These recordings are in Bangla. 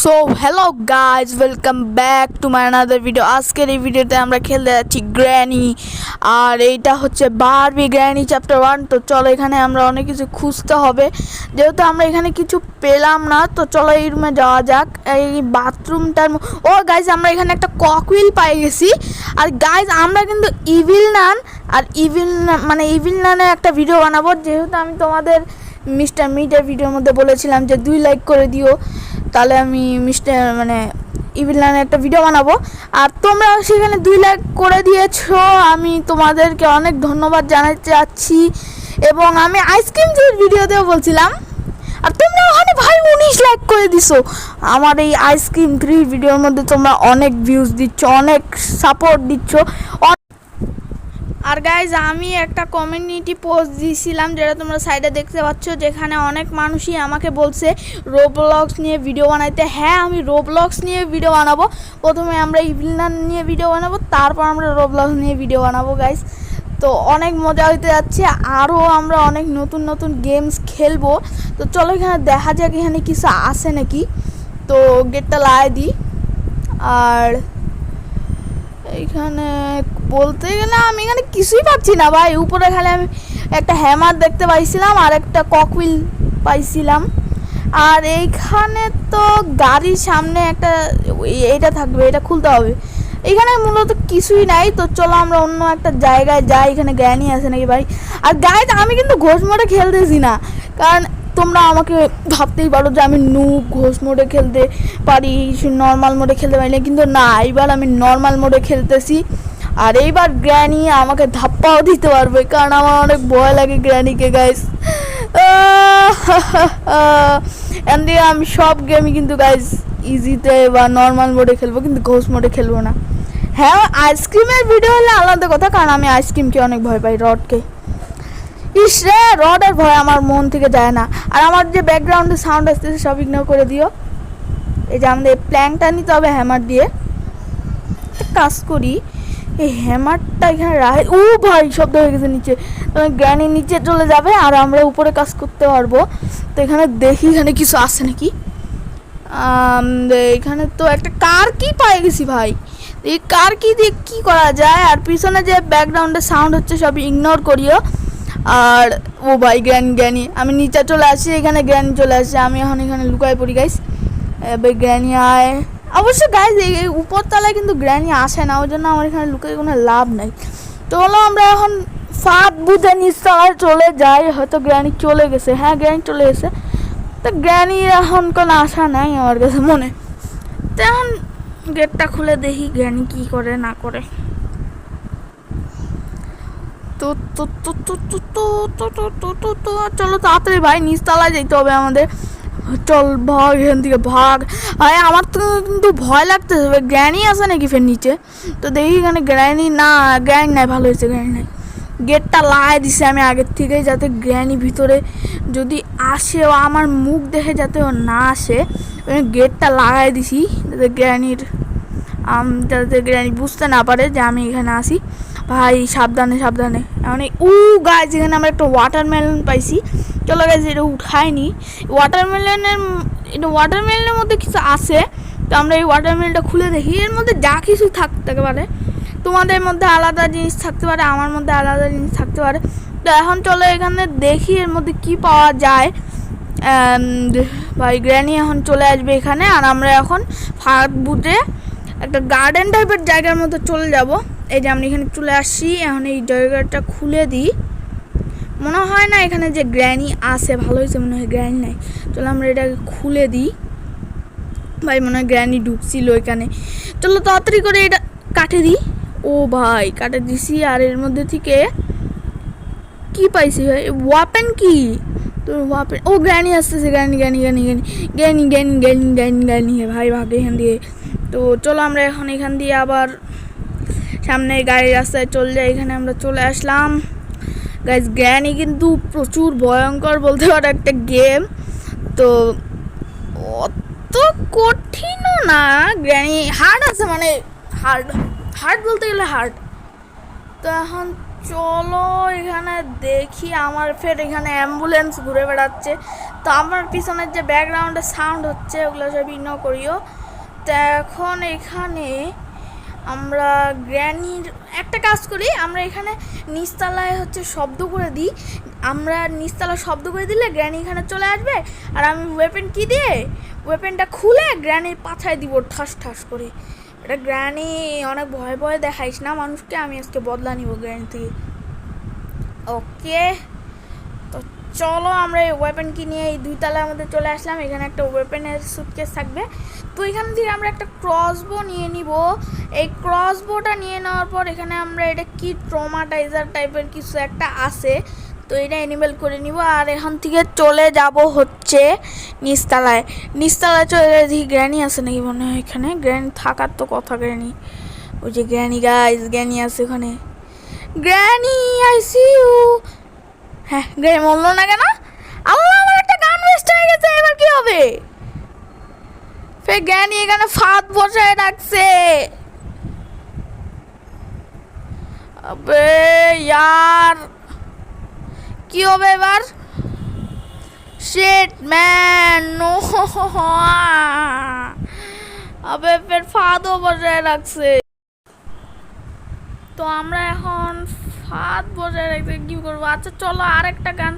So hello guys, welcome back to my another video. আজকের এই ভিডিওতে আমরা খেলতে যাচ্ছি গ্র্যানি, আর এইটা হচ্ছে বারবি গ্র্যানি চ্যাপ্টার 1। তো চলো, এখানে আমরা অনেক কিছু খুঁজতে হবে, যেহেতু আমরা এখানে কিছু পেলাম না। তো চলো এই রুমে যাওয়া যাক। এই বাথরুমটার ও গাইজ, আমরা এখানে একটা ককউইল পাই গেছি। আর গাইজ, আমরা কিন্তু ইভিল নানের একটা ভিডিও বানাবো, যেহেতু আমি তোমাদের মিস্টার মিটের ভিডিওর মধ্যে বলেছিলাম যে 2 লাইক করে দিও, তাহলে আমি ইভিল নানের একটা ভিডিও বানাবো। আর তোমরা সেখানে 2 লাইক করে দিয়েছো, আমি তোমাদেরকে অনেক ধন্যবাদ জানাতে চাচ্ছি। এবং আমি আইসক্রিম ট্রির ভিডিওতেও বলছিলাম, আর তোমরা ওখানে ভাই 19 লাইক করে দিছো। আমার এই আইসক্রিম ট্রির ভিডিওর মধ্যে তোমরা অনেক ভিউজ দিচ্ছ, অনেক সাপোর্ট দিচ্ছ। আর গাইজ, আমি একটা কমিউনিটি পোস্ট দিয়েছিলাম, যেটা তোমরা সাইডে দেখতে পাচ্ছ, যেখানে অনেক মানুষই আমাকে বলছে রোবলক্স নিয়ে ভিডিও বানাইতে। হ্যাঁ, আমি রোবলক্স নিয়ে ভিডিও বানাবো। প্রথমে আমরা ইভিল নান নিয়ে ভিডিও বানাবো, তারপর আমরা রোবলক্স নিয়ে ভিডিও বানাবো গাইজ। তো অনেক মজা হইতে যাচ্ছে, আরও আমরা অনেক নতুন নতুন গেমস খেলবো। তো চলো এখানে দেখা যাক এখানে কিছু আছে নাকি। তো গেটটা লাগিয়ে দিই। আর এইখানে বলতে গেলে আমি এখানে কিছুই পাচ্ছি না ভাই। উপরে খালি আমি একটা হ্যামার দেখতে পাইছিলাম আর একটা ককউইল পাইছিলাম। আর এইখানে তো গাড়ির সামনে একটা এইটা থাকবে, এটা খুলতে হবে। এইখানে মূলত কিছুই নাই। তো চলো আমরা অন্য একটা জায়গায় যাই। এখানে গ্র্যানি আছে নাকি ভাই? আর গাইজ, আমি কিন্তু ঘোষ মোডে খেলতেছি না, কারণ তোমরা আমাকে ভাবতেই পারো যে আমি ঘোষ মোডে খেলতে পারি, নর্মাল মোডে খেলতে পারি না। কিন্তু না, এইবার আমি নর্মাল মোডে খেলতেছি। আর এইবার গ্র্যানি আমাকে ধাপ্পাও দিতে পারবে, কারণ আমার অনেক ভয় লাগে গ্র্যানিকে গাইজ। এমনিকে আমি সব গেমই কিন্তু গাইজ ইজিতে বা নর্মাল মোডে খেলবো, কিন্তু ঘোষ মোডে খেলবো না। হ্যাঁ, আইসক্রিমের ভিডিও হলে আলাদা কথা, কারণ আমি আইসক্রিমকে অনেক ভয় পাই, রডকে। ইস রে, রডের ভয় আমার মন থেকে যায় না। আর আমার যে ব্যাকগ্রাউন্ডে সাউন্ড আসতেছে সব ইগনোর করে দিও। এই যে আমাদের প্ল্যাংটা নিতে হবে হ্যামার দিয়ে। কাজ করি, এই হ্যামারটা এখানে রাখে। ও ভাই, শব্দ হয়ে গেছে নিচে। গ্র্যানি নিচে চলে যাবে আর আমরা উপরে কাজ করতে পারবো। তো এখানে দেখি এখানে কিছু আছে নাকি। এখানে তো একটা কার কি পেয়ে গেছি ভাই। এই কার কি দিয়ে কী করা যায়? আর পিছনে যে ব্যাকগ্রাউন্ডে সাউন্ড হচ্ছে সব ইগনোর করিও। আর ও ভাই, গ্র্যানি আমি নিচে চলে আসি। এখানে গ্র্যানি চলে আসছে, আমি এখন এখানে লুকায় পড়ি গাইস। এবার গ্র্যানি আয়। অবশ্য গাইস, এই উপরতলায় কিন্তু গ্র্যানি আসে না, ওই জন্য আমার এখানে লুকায় কোনো লাভ নাই। তো হলো আমরা এখন ফাঁদ বুঝে নিচতলায় চলে যাই। হয়তো গ্র্যানি চলে গেছে। হ্যাঁ, গ্র্যানি চলে গেছে। তো গ্র্যানির এখন কোনো আশা নাই আমার কাছে মনে। তো এখন গেটটা খুলে দেখি গ্র্যানি কী করে না করে। তো তো তো তো তো তো তো তো তো তো তো চলো তাড়াতাড়ি ভাই, নিচতলায় যেতে হবে আমাদের। চল ভাগ এখান থেকে, ভাগ। আরে আমার তো কিন্তু ভয় লাগতেছে, গ্র্যানি আছে নাকি ফের নিচে? তো দেখি এখানে গ্র্যানি না, গ্র্যানি নাই, ভালো হয়েছে গ্র্যানি নাই। গেটটা লাগিয়ে দিছে আমি আগের থেকেই, যাতে গ্র্যানি ভিতরে যদি আসে ও আমার মুখ দেখে যাতে ও না আসে। গেটটা লাগাই দিছি যাতে গ্র্যানি বুঝতে না পারে যে আমি এখানে আসি। ভাই সাবধানে সাবধানে। মানে গাছ, এখানে আমরা একটা ওয়াটারমেলন পাইছি। চলো গাছ, এটা উঠাইনি। ওয়াটারমেলনের মধ্যে কিছু আছে। তো আমরা এই ওয়াটারমেলনটা খুলে দেখি। এর মধ্যে যা কিছু থাকতে পারে, তোমাদের মধ্যে আলাদা জিনিস থাকতে পারে, আমার মধ্যে আলাদা জিনিস থাকতে পারে। তো এখন চলো এখানে দেখি এর মধ্যে কি পাওয়া যায়। ভাই গ্র্যানি এখন চলে আসবে এখানে, আর আমরা এখন ফাঁদ বুঝে একটা গার্ডেন টাইপের জায়গার মধ্যে চলে যাব। এই যে আমরা এখানে চলে আসছি। এখন এই জায়গাটা খুলে দিই। মনে হয় না এখানে যে গ্র্যানি আছে, ভালো হয়েছে, মনে হয় গ্র্যানি নাই। চলো আমরা এটাকে খুলে দিই। ভাই মনে হয় গ্র্যানি ঢুকছিল এখানে। চলো তাড়াতাড়ি করে এটা কাটে দিই। ও ভাই, কাটে দিছি। আর এর মধ্যে থেকে কি পাইছি ভাই? ওয়াপেন কি? তো ওয়াপেন, ও গ্র্যানি আসতেছে। গ্র্যানি ভাই, ভাগে এখান দিয়ে। তো চলো আমরা এখন এখান দিয়ে আবার সামনে গাড়ির রাস্তায় চলে যাই। এখানে আমরা চলে আসলাম গাইজ। গ্র্যানি কিন্তু প্রচুর ভয়ঙ্কর বলতে পারো একটা গেম। তো অত কঠিনও না। গ্র্যানি হার্ড আছে, মানে হার্ড বলতে গেলে হার্ড। তো এখন চলো এখানে দেখি। আমার ফের এখানে অ্যাম্বুলেন্স ঘুরে বেড়াচ্ছে, তো আমার পিছনের যে ব্যাকগ্রাউন্ডে সাউন্ড হচ্ছে ওগুলো সব ইগনোর করিও। তো এখন এখানে আমরা গ্র্যানির একটা কাজ করি, আমরা এখানে নিচতলায় হচ্ছে শব্দ করে দিই। আমরা নিচতলায় শব্দ করে দিলে গ্র্যানি এখানে চলে আসবে, আর আমি ওয়েপেন কি দিয়ে ওয়েপেনটা খুলে গ্র্যানির পাছায় দিব ঠাস ঠাস করে। এটা গ্র্যানি অনেক ভয় ভয় দেখাইস না মানুষকে, আমি আজকে বদলা নিব গ্র্যানি থেকে। ওকে, তো চলো আমরা এই ওয়েপেন কি নিয়ে এই 2 তলার মধ্যে চলে আসলাম। এখানে একটা ওয়েপেনের সুটকেস থাকবে, তো এখান থেকে আমরা একটা ক্রসবো নিয়ে নিব। এই ক্রসবোটা নিয়ে নেওয়ার পর এখানে আমরা এটা কি ট্রমাটাইজার টাইপের কিছু একটা আছে, তো এটা এনেবল করে নিব। আর এখান থেকে চলে যাব হচ্ছে নিচতলায়। নিচতলায় চলে দেখি গ্র্যানি আছে নাকি, মনে হয় এখানে গ্র্যানি থাকার তো কথা। গ্র্যানি, ওই যে গ্র্যানি গাইস, গ্র্যানি আছে ওখানে। Granny I see you. হ্যাঁ, গ্র্যানি বললো না কেন? আল্লাহ, আমার একটা গান ওয়েস্ট হয়ে গেছে, এবার কি হবে? ফের গ্র্যানি এখানে ফাঁদ বসায় রাখছে। আবে यार, কি হবে এবার? Shit man, no. আবে ফের ফাঁদও বসায় রাখছে। তো আমরা এখন ফাঁদ বসায় রাখতে কি করবো? আচ্ছা চলো আরেকটা গান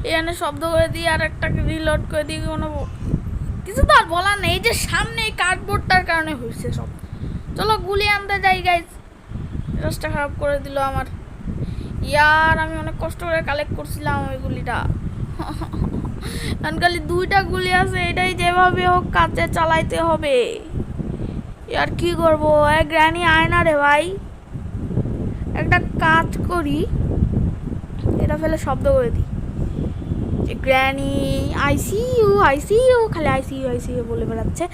এখানে শব্দ করে দিই, আর একটা রিলোড করে দিই। কোনো কিছু তো আর বলার নেই, যে সামনে এই কার্ডবোর্ডটার কারণে হয়েছে সব। চলো গুলি আনতে যাই গাইজ। রাস্তা খারাপ করে দিল আমার। ইয়ার, আমি অনেক কষ্ট করে কালেক্ট করছিলাম ওই গুলিটা। কারণ খালি 2টা গুলি আছে, এটাই যেভাবে হোক কাজে চালাইতে হবে। ইয়ার কি করবো? গ্র্যানি আয় না রে ভাই। একটা কাজ করি, এটা ফেলে শব্দ করে দিই যে গ্র্যানি আইসিইউ আইসিইউ, খালি আইসিইউ আইসিইউ বলে বেড়াচ্ছে।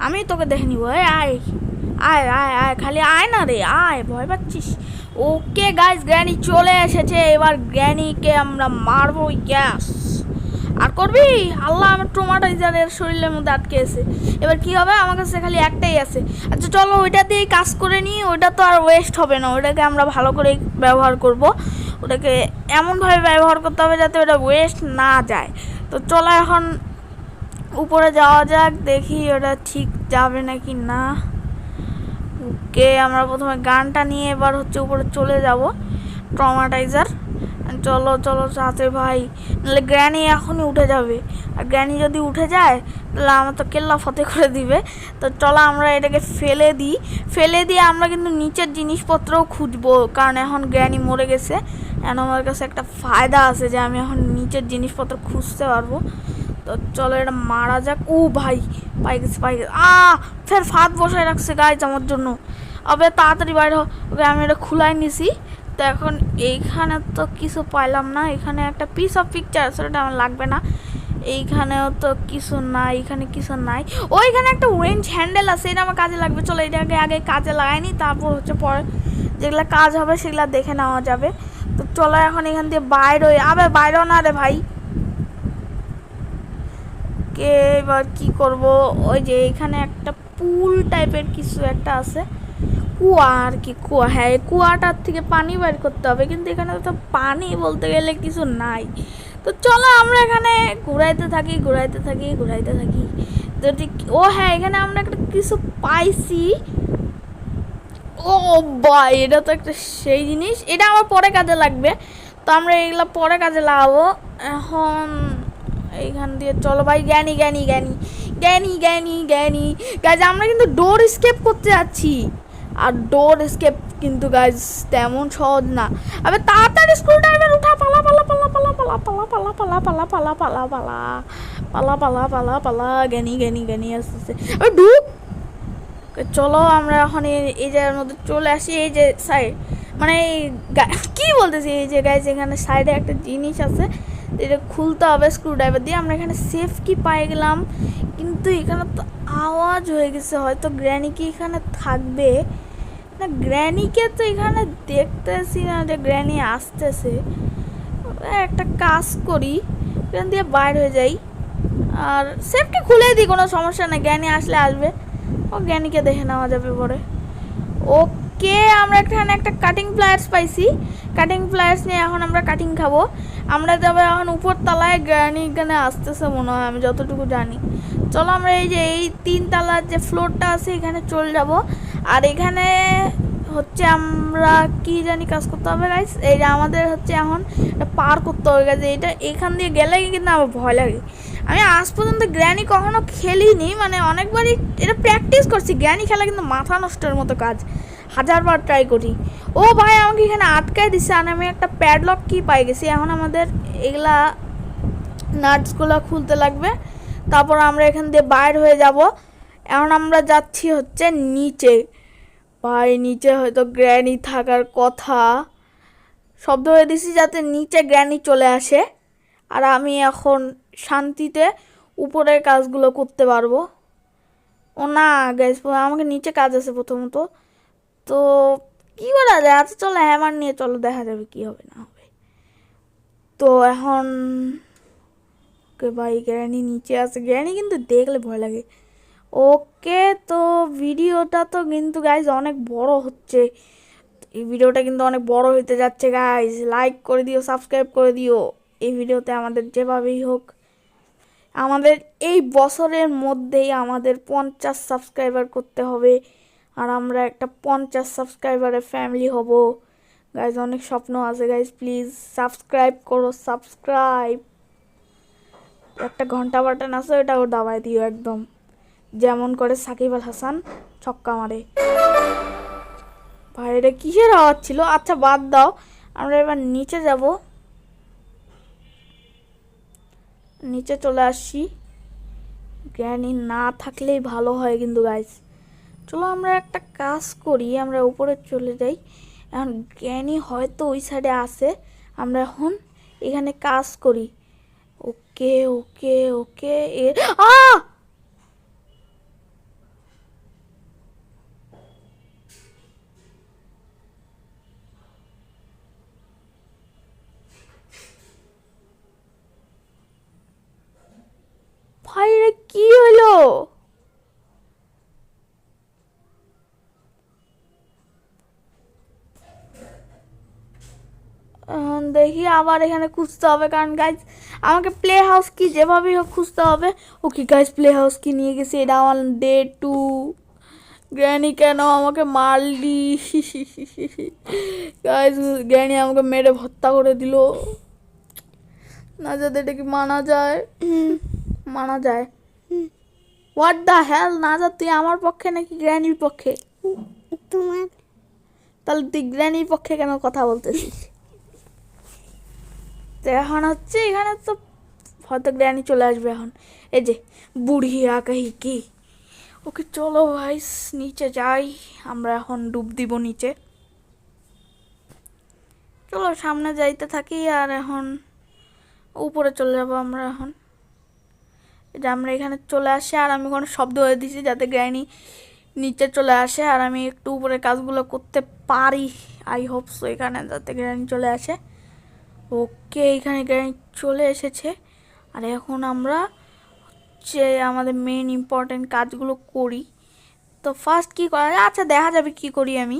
আমি তোকে দেখে নিব। আয় আয় আয় আয়, খালি আয় না রে, আয়, ভয় পাচ্ছিস? ওকে গাইস, গ্র্যানি চলে এসেছে। এবার গ্র্যানিকে আমরা মারবো। গ্যাস আর করবি? আল্লাহ, আমার ট্রমাটাইজারের শরীরের মধ্যে আটকে আছে। এবার কি হবে? আমার কাছে খালি একটাই আছে। আচ্ছা চলো ওইটা দিয়েই কাজ করে নিই, ওইটা তো আর ওয়েস্ট হবে না। ওইটাকে আমরা ভালো করে ব্যবহার করব। ওটাকে এমনভাবে ব্যবহার করতে হবে যাতে ওটা ওয়েস্ট না যায়। তো চলো এখন উপরে যাওয়া যাক, দেখি ওটা ঠিক যাবে নাকি না। ওকে, আমরা প্রথমে গানটা নিয়ে এবার হচ্ছে উপরে চলে যাব। ট্রমাটাইজার, চলো চলো চাচে ভাই, নাহলে গ্র্যানি এখনই উঠে যাবে। আর গ্র্যানি যদি উঠে যায় তাহলে আমার তো কেল্লা ফতে করে দিবে। তো চলো আমরা এটাকে ফেলে দিই। ফেলে দিয়ে আমরা কিন্তু নিচের জিনিসপত্রও খুঁজবো, কারণ এখন গ্র্যানি মরে গেছে। এখন আমার কাছে একটা ফায়দা আছে যে আমি এখন নিচের জিনিসপত্র খুঁজতে পারবো। তো চলো এটা মারা যাক। ও ভাই, পাই গেছে পাই গেছে। ফের ফাঁদ বসায় রাখছে গাইজ আমার জন্য। আবে তাড়াতাড়ি বাইরে ওকে, আমি এটা খুলাই নিছি। তো এখন এইখানে তো কিছু পাইলাম না। এখানে একটা পিস অফ পিকচার আছে, ওটা আমার লাগবে না। এইখানেও তো কিছু নাই, এখানে কিছু নাই। ওইখানে একটা ওরেঞ্জ হ্যান্ডেল আছে, এটা আমার কাজে লাগবে। চলো এটাকে আগে কাজে লাগাইনি, তারপর হচ্ছে পরে যেগুলো কাজ হবে সেগুলো দেখে নেওয়া যাবে। তো চলো এখন এখান দিয়ে বাইরে। আবে বাইরেও না রে ভাই। কে এবার কি করব? ওই যে এখানে একটা পুল টাইপের কিছু একটা আছে, কুয়া আর কি, কুয়া। হ্যাঁ, এই কুয়াটার থেকে পানি বের করতে হবে, কিন্তু এখানে তো পানি বলতে গেলে কিছু নাই। তো চলো আমরা এখানে ঘুরাইতে থাকি ঘুরাইতে থাকি ঘুরাইতে থাকি। তো ঠিক, ও হ্যাঁ, এখানে আমরা একটা কিছু পাইছি। ও ভাই, এটা তো একটা সেই জিনিস, এটা আমার পরে কাজে লাগবে। তো আমরা এগুলো পরে কাজে লাগাবো। এখন এইখান দিয়ে চলো ভাই। জ্ঞানী জ্ঞানী জ্ঞানী জ্ঞানী জ্ঞানী জ্ঞানী গাইজ, আমরা কিন্তু ডোর স্কেপ করতে যাচ্ছি। আর ডোর স্কেপ কিন্তু গাইজ তেমন সহজ না। আবে তাড়াতাড়ি স্ক্রু ড্রাইভার উঠা, পালা পালা পালা পালা পালা পালা পালা পালা পালা পালা পালা পালা পালা পালা পালা পালা। জ্ঞানী জ্ঞানী জ্ঞানী আসতেছে। আবে ঢুক। চলো আমরা এখন এই জায়গার মধ্যে চলে আসি। এই যে সাইড, মানে কি বলতেছি, এই যে গাইজ এখানে সাইডে একটা জিনিস আছে, এটা খুলতে হবে স্ক্রু ড্রাইভার দিয়ে। আমরা এখানে সেফ কি পাই গেলাম, কিন্তু এখানে তো আওয়াজ হয়ে গেছে। হয়তো গ্র্যানি কি এখানে থাকবে না? গ্র্যানিকে তো এখানে দেখতেছি না যে গ্র্যানি আসতেছে। একটা কাজ করি, এখান দিয়ে বাইর হয়ে যাই আর সেফটি খুলে দিই, কোনো সমস্যা নেই। গ্র্যানি আসলে আসবে, ও গ্র্যানিকে দেখে নেওয়া যাবে পরে। ও ওকে, আমরা এখানে একটা কাটিং প্লায়ার্স পাইছি। কাটিং প্লায়ার্স নিয়ে এখন আমরা কাটিং খাবো। আমরা যাবো এখন উপর তলায়, গ্র্যানি এখানে আসতেছে মনে হয়, আমি যতটুকু জানি। চলো আমরা এই যে এই 3 তলার যে ফ্লোরটা আছে এখানে চলে যাব। আর এখানে হচ্ছে আমরা কি জানি কাজ করতে হবে গাইস, এই যে আমাদের হচ্ছে এখন পার করতে হবে গাইস। এটা এখান দিয়ে গেলে কিন্তু আমার ভয় লাগে। আমি আজ পর্যন্ত গ্র্যানি কখনো খেলিনি, মানে অনেকবারই এটা প্র্যাকটিস করছি। গ্র্যানি খেলা কিন্তু মাথা নষ্টের মতো কাজ, 1000বার ট্রাই করি। ও ভাই আমাকে এখানে আটকায় দিচ্ছে, আর আমি একটা প্যাডলক কি পাই গেছি। এখন আমাদের এগুলা নাটসগুলো খুলতে লাগবে, তারপর আমরা এখান দিয়ে বাইর হয়ে যাব। এখন আমরা যাচ্ছি হচ্ছে নিচে। ভাই নিচে হয়তো গ্র্যানি থাকার কথা, শব্দ হয়ে দিছি যাতে নিচে গ্র্যানি চলে আসে, আর আমি এখন শান্তিতে উপরের কাজগুলো করতে পারবো। ও না গ্যাস, আমাকে নিচে কাজ আছে প্রথমত, তো কি করা যায়? আচ্ছা চলো হ্যামার নিয়ে চলো, দেখা যাবে কি হবে না হবে। তো এখন ওকে ভাই গ্র্যানি নিচে আছে, গ্র্যানি কিন্তু দেখলে ভয় লাগে। ওকে, তো ভিডিওটা তো কিন্তু গাইজ অনেক বড় হচ্ছে, এই ভিডিওটা কিন্তু অনেক বড় হইতে যাচ্ছে গাইজ। লাইক করে দিও, সাবস্ক্রাইব করে দিও। এই ভিডিওতে আমাদের যেভাবেই হোক, আমাদের এই বছরের মধ্যেই আমাদের 50 সাবস্ক্রাইবার করতে হবে, আর আমরা একটা 50 সাবস্ক্রাইবারের ফ্যামিলি হব গাইজ। অনেক স্বপ্ন আছে গাইজ, প্লিজ সাবস্ক্রাইব করো, সাবস্ক্রাইব। একটা ঘন্টা বাটন আছে, ওটাও দাবাই দিও একদম, যেমন করে সাকিব আল হাসান ছক্কা মারে। ভাই এটা কিসের আওয়াজ ছিল? আচ্ছা বাদ দাও, আমরা এবার নিচে যাব। নিচে চলে আসছি, গ্র্যানি না থাকলেই ভালো হয় কিন্তু গাইজ। চলো আমরা একটা কাজ করি, আমরা উপরে চলে যাই। এখন গ্র্যানি হয়তো ওই সাইডে আছে, আমরা এখন এখানে কাজ করি। ওকে ওকে ওকে, ভাই রে কি হলো? দেখি আবার এখানে খুঁজতে হবে, কারণ গাইজ আমাকে প্লে হাউস কি যেভাবেই হোক খুঁজতে হবে। ওকে গাইজ, প্লে হাউস কি নিয়ে গেছি, এটা আমার ডে 2। গ্র্যানি কেন আমাকে মারলি? গাইজ গ্র্যানি আমাকে মেরে হত্যা করে দিল না, যাতে এটা কি মানা যায়? মানা যায়? What the hell? না যা, তুই আমার পক্ষে নাকি গ্র্যানির পক্ষে? তোমার। তাহলে তুই গ্র্যানির পক্ষে কেন কথা বলতেছিস? তো এখন হচ্ছে এখানে তো হয়তো গ্র্যানি চলে আসবে এখন, এই যে বুড়ি আকাহি কি। ওকে চলো ভাই নিচে যাই, আমরা এখন ডুব দিব নিচে। চলো সামনে যাইতে থাকি, আর এখন উপরে চলে যাবো আমরা এখন। যে আমরা এখানে চলে আসি, আর আমি কোনো শব্দ হয়ে দিছি যাতে গ্র্যানি নিচে চলে আসে, আর আমি একটু উপরে কাজগুলো করতে পারি। আই হোপ সো এখানে যাতে গ্র্যানি চলে আসে। ওকে এখানে গ্র্যানি চলে এসেছে, আর এখন আমরা হচ্ছে আমাদের মেন ইম্পর্টেন্ট কাজগুলো করি। তো ফার্স্ট কী করা যায়, আচ্ছা দেখা যাবে কি করি আমি।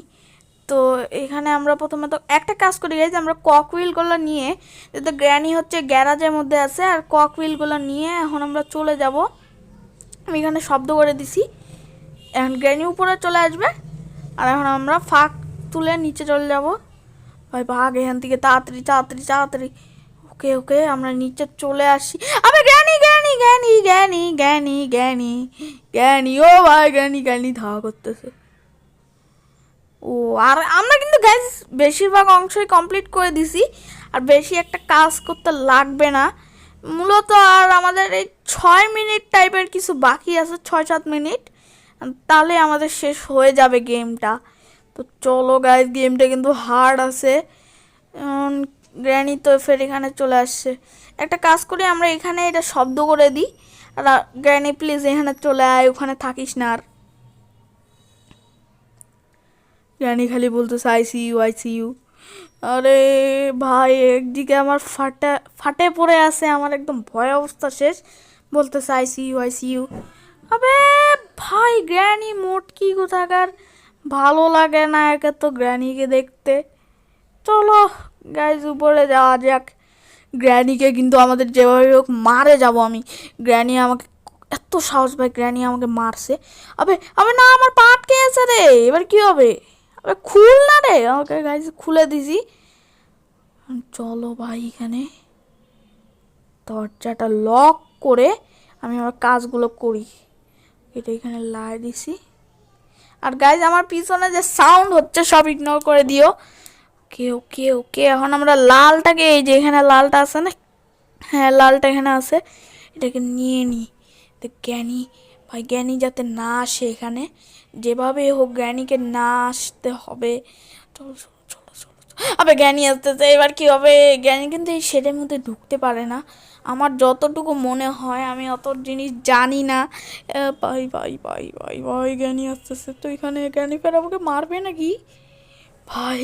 তো এখানে আমরা প্রথমে তো একটা কাজ করি গাইজ, আমরা কক হুইলগুলো নিয়ে, যেহেতু গ্র্যানি হচ্ছে গ্যারাজের মধ্যে আছে, আর কক হুইলগুলো নিয়ে এখন আমরা চলে যাব। আমি এখানে শব্দ করে দিছি, এখন গ্র্যানি উপরে চলে আসবে, আর এখন আমরা ফাঁক তুলে নিচে চলে যাব। ভাই ভাগ এখান থেকে তাড়াতাড়ি তাড়াতাড়ি তাড়াতাড়ি। ওকে ওকে আমরা নিচে চলে আসি। আবে granny granny granny granny granny granny granny, ও ভাই গ্র্যানি গ্র্যানি ধাওয়া করতেছে। ও আর আমরা কিন্তু গ্যাস বেশিরভাগ অংশই কমপ্লিট করে দিছি, আর বেশি একটা কাজ করতে লাগবে না মূলত। আর আমাদের এই 6 মিনিট টাইপের কিছু বাকি আছে, 6-7 মিনিট, তাহলে আমাদের শেষ হয়ে যাবে গেমটা। তো চলো গাইজ, গেমটা কিন্তু হার্ড আছে। গ্র্যানি তো ফের এখানে চলে আসছে, একটা কাজ করি আমরা এখানে এটা শব্দ করে দিই, আর গ্র্যানি প্লিজ এখানে চলে আয়, ওখানে থাকিস না। আর গ্র্যানি খালি বলতেছে আই সি ইউ। আরে ভাই একদিকে আমার ফাটে পড়ে আছে, আমার একদম ভয় অবস্থা শেষ, বলতেছে আই সি ইউ। আবে ভাই গ্র্যানি মোট কি কোথাকার, ভালো লাগে না একে তো গ্র্যানিকে দেখতে। চলো গাইজ উপরে যাওয়া যাক। গ্র্যানিকে কিন্তু আমাদের যেভাবে হোক মারে যাব আমি। গ্র্যানি আমাকে এত সাহস ভাই, গ্র্যানি আমাকে মারছে। আবে আবে না, আমার পা আটকে আছে রে, এবার কি হবে? আবে খুল না রে আমাকে। গাইজ খুলে দিছি। চলো ভাই এখানে দরজাটা লক করে আমি আমার কাজগুলো করি। এটা এখানে লাই দিছি। আর গাইজ আমার পিছনে যে সাউন্ড হচ্ছে সব ইগনোর করে দিও। ওকে ওকে ওকে, এখন আমরা লালটাকে, এই যে এখানে লালটা আছে না, হ্যাঁ লালটা এখানে আছে, এটাকে নিয়ে নিই। তো জ্ঞানী ভাই, জ্ঞানী যাতে না আসে এখানে, যেভাবে হোক জ্ঞানীকে না আসতে হবে। চলো চলো চলো চলো। আবে জ্ঞানী আসতেছে, এবার কি হবে? জ্ঞানী কিন্তু এই শেডের মধ্যে ঢুকতে পারে না আমার যতটুকু মনে হয়, আমি অত জিনিস জানি না। ভাই ভাই ভাই ভাই ভাই, জ্ঞানী আসতেছে তো এখানে। জ্ঞানী ফের আমাকে মারবে নাকি? ভাই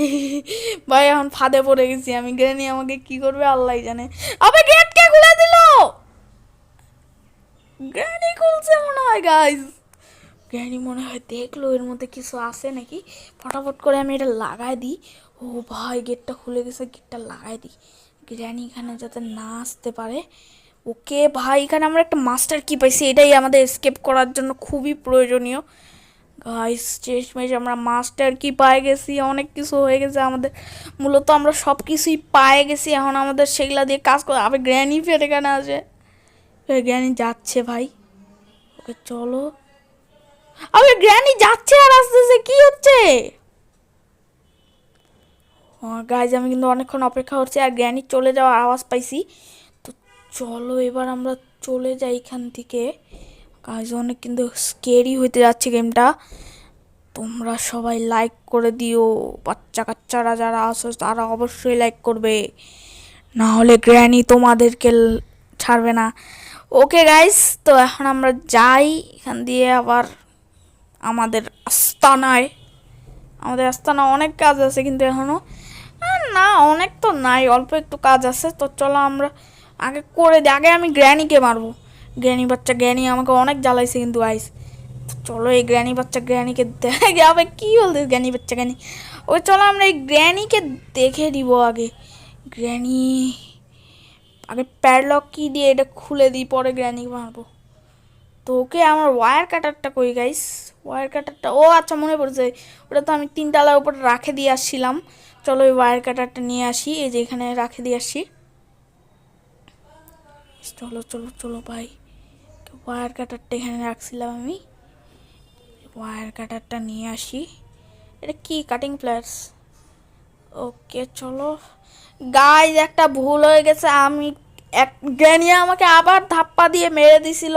ভাই এখন ফাঁদে পড়ে গেছি আমি। গ্র্যানি আমাকে কি করবে আল্লাহ জানে। আবে গেট কে খুলে দিল? গ্র্যানি খুলছে মনে হয় গাইস। গ্র্যানি মনে হয় দেখলো এর মধ্যে কিছু আছে নাকি। ফটাফট করে আমি এটা লাগাই দিই। ও ভাই গেটটা খুলে গেছে, গেটটা লাগাই দিই। গ্র্যানি এখানে যাতে না আসতে পারে। ওকে ভাই, এখানে আমরা একটা মাস্টার কি পাইছি, এটাই আমাদের এসকেপ করার জন্য খুবই প্রয়োজনীয়। গাইস শেষমেশ আমরা মাস্টার কি পায়ে গেছি, অনেক কিছু হয়ে গেছে আমাদের। মূলত আমরা সব কিছুই পায়ে গেছি, এখন আমাদের সেগুলা দিয়ে কাজ করে। আবার গ্র্যানি ফের এখানে আছে। গ্র্যানি যাচ্ছে ভাই। ওকে চলো। আবে গ্র্যানি যাচ্ছে আর আসতেছে, কি হচ্ছে? গাইজ আমি কিন্তু অনেকক্ষণ অপেক্ষা করছি আর গ্র্যানি চলে যাওয়ার আওয়াজ পাইছি। তো চলো এবার আমরা চলে যাই এখান থেকে। গাইজ অনেক কিন্তু স্কেরি হইতে যাচ্ছে গেমটা। তোমরা সবাই লাইক করে দিও, বাচ্চা কাচ্চারা যারা আছো তারা অবশ্যই লাইক করবে, না হলে গ্র্যানি তোমাদেরকে ছাড়বে না। ওকে গাইস, তো এখন আমরা যাই এখান দিয়ে আবার আমাদের আস্তানায়। আমাদের আস্তানা অনেক কাজ আছে কিন্তু এখনও না, অনেক তো নাই, অল্প একটু কাজ আছে। তো চলো আমরা আগে করে দিই। আগে আমি গ্র্যানিকে মারবো। গ্র্যানি বাচ্চা, গ্র্যানি আমাকে অনেক জ্বালাইছে কিন্তু গাইস। চলো এই গ্র্যানি বাচ্চা গ্র্যানিকে দেখে, আবে কি বলতে গ্র্যানি বাচ্চা গ্র্যানি। ওই চলো আমরা এই গ্র্যানিকে দেখে দিব আগে। গ্র্যানি আগে প্যাডলক কি দিয়ে এটা খুলে দিই, পরে গ্র্যানিকে মারবো। তো ওকে আমার ওয়্যার কাটারটা কই গাইস? ওয়্যার কাটারটা, ও আচ্ছা মনে পড়ছে, ওটা তো আমি 3 তলার উপরে রাখে দিয়ে আসছিলাম। চলো ওই ওয়্যার কাটারটা নিয়ে আসি, এই যে এখানে রাখে দিয়ে আসি। চলো চলো চলো ভাই, ওয়্যার কাটারটা এখানে রাখছিলাম আমি। ওয়্যার কাটারটা নিয়ে আসি। এটা কি কাটিং প্লেয়ার্স? ওকে চলো গাইজ, একটা ভুল হয়ে গেছে। আমি এক গ্র্যানি আমাকে আবার ধাপ্পা দিয়ে মেরে দিছিল,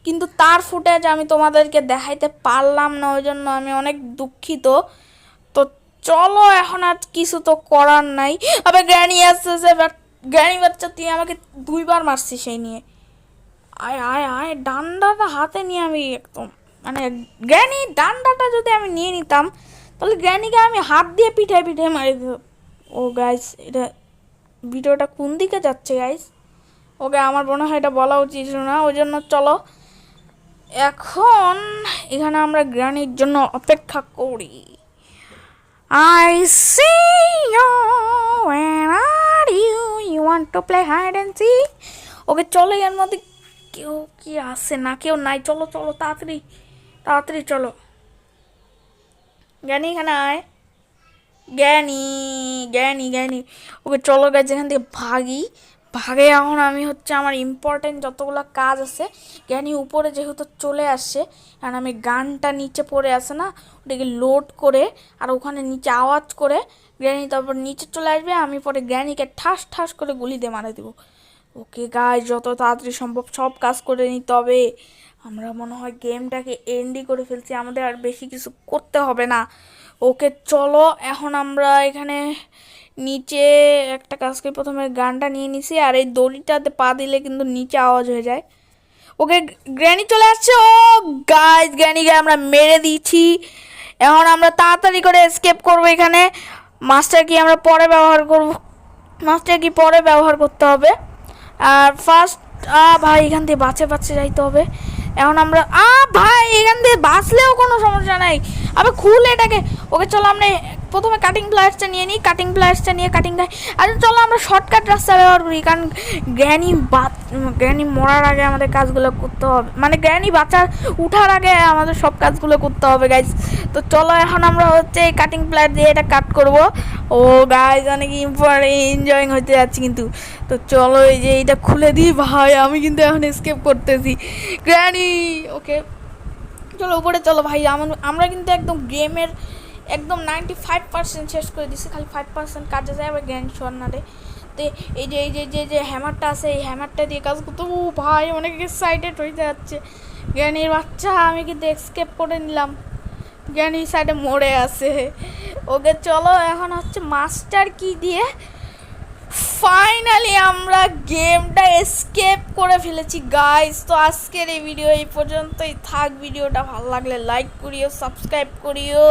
কিন্তু তার ফুটেজ আমি তোমাদেরকে দেখাইতে পারলাম না, ওই জন্য আমি অনেক দুঃখিত। তো চলো এখন আর কিছু তো করার নাই। আবার গ্র্যানি আসতেছে, গ্র্যানি বাচ্চা তুই আমাকে 2বার মারছিস সেই নিয়ে। আয় আয় আয়, ডান্ডাটা হাতে নিয়ে আমি একদম মানে গ্র্যানি ডান্ডাটা যদি আমি নিয়ে নিতাম তাহলে গ্র্যানিকে আমি হাত দিয়ে পিঠায় পিঠায় মারি দিত। ও গাইস, এটা ভিডিওটা কোন দিকে যাচ্ছে গাইস? ওকে আমার মনে হয় এটা বলা উচিত না, ওই জন্য চলো এখন এখানে আমরা গ্র্যানির জন্য অপেক্ষা করি। I see you, where are you? You want to play hide and seek? ওকে চলো, এর মধ্যে কেউ কি আসে না, কেউ নাই। চলো চলো তাড়াতাড়ি তাড়াতাড়ি চলো। জ্ঞানী এখানে আয়, জ্ঞানী জ্ঞানী জ্ঞানী। ওকে চলো গাছ, এখান থেকে ভাগি। ভাগে এখন আমি হচ্ছে আমার ইম্পর্টেন্ট যতগুলো কাজ আছে। জ্ঞানী উপরে যেহেতু চলে আসছে, কারণ আমি গানটা নিচে পড়ে আসে না, ওটাকে লোড করে আর ওখানে নিচে আওয়াজ করে জ্ঞানী তারপর নিচে চলে আসবে, আমি পরে জ্ঞানীকে ঠাস ঠাস করে গুলি দিয়ে মারা দেবো। ওকে গাইজ, যত তাড়াতাড়ি সম্ভব সব কাজ করে নিতে হবে। আমরা মনে হয় গেমটাকে এন্ডই করে ফেলছি, আমাদের আর বেশি কিছু করতে হবে না। ওকে চলো এখন আমরা এখানে নিচে একটা কাজ করি, প্রথমে গানটা নিয়ে নিছি আর এই দড়িটাতে পা দিলে কিন্তু নিচে আওয়াজ হয়ে যায়। ওকে গ্র্যানি চলে আসছে। ও গাইজ, গ্র্যানিকে আমরা মেরে দিয়েছি। এখন আমরা তাড়াতাড়ি করে এসকেপ করবো এখানে। মাস্টার কি আমরা পরে ব্যবহার করব, মাস্টার কি পরে ব্যবহার করতে হবে। আর ফার্স্ট ভাই এখান থেকে বাঁচে বাঁচে যাইতে হবে। এখন আমরা ভাই এখান থেকে বাঁচলেও কোনো সমস্যা নাই। আবার খুল এটাকে। ওকে চলো আমরা প্রথমে কাটিং প্লায়ার্সটা নিয়ে নিই, কাটিং প্লায়ার্সটা নিয়ে কাটিং প্লায়ার। আচ্ছা চলো আমরা শর্টকাট রাস্তা ব্যবহার করি, কারণ গ্র্যানি মরার আগে আমাদের কাজগুলো করতে হবে, মানে গ্র্যানি বাচ্চা উঠার আগে আমাদের সব কাজগুলো করতে হবে গাইজ। তো চলো এখন আমরা হচ্ছে কাটিং প্লায়ার দিয়ে এটা কাট করব। ও গাইজ অনেক এনজয়িং হতে যাচ্ছে কিন্তু। তো চলো এই যে এটা খুলে দিই ভাই, আমি কিন্তু এখন এসকেপ করতেছি গ্র্যানি। ওকে চলো উপরে চলো ভাই, আমরা কিন্তু একদম গেমের একদম 95% শেষ করে দিচ্ছি, খালি 5% কাজে যায় আবার গ্র্যান্ড শর্নারে। তো এই যে এই যে যে যে হ্যামারটা আছে, এই হ্যামারটা দিয়ে কাজ করতে ভাই অনেক এক্সাইটেড হইতে যাচ্ছে। গ্র্যানির বাচ্চা আমি কিন্তু এসকেপ করে নিলাম, গ্র্যানির সাইডে মরে আছে। ওকে চলো এখন হচ্ছে মাস্টার কি দিয়ে ফাইনালি আমরা গেমটা এসকেপ করে ফেলেছি গাইস। তো আজকের এই ভিডিও এই পর্যন্তই থাক। ভিডিওটা ভালো লাগলে লাইক করিও, সাবস্ক্রাইব করিও।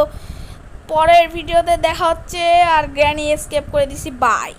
পরের ভিডিওতে দেখা হচ্ছে। আর গ্র্যানি এসকেপ করে দিছি, বাই।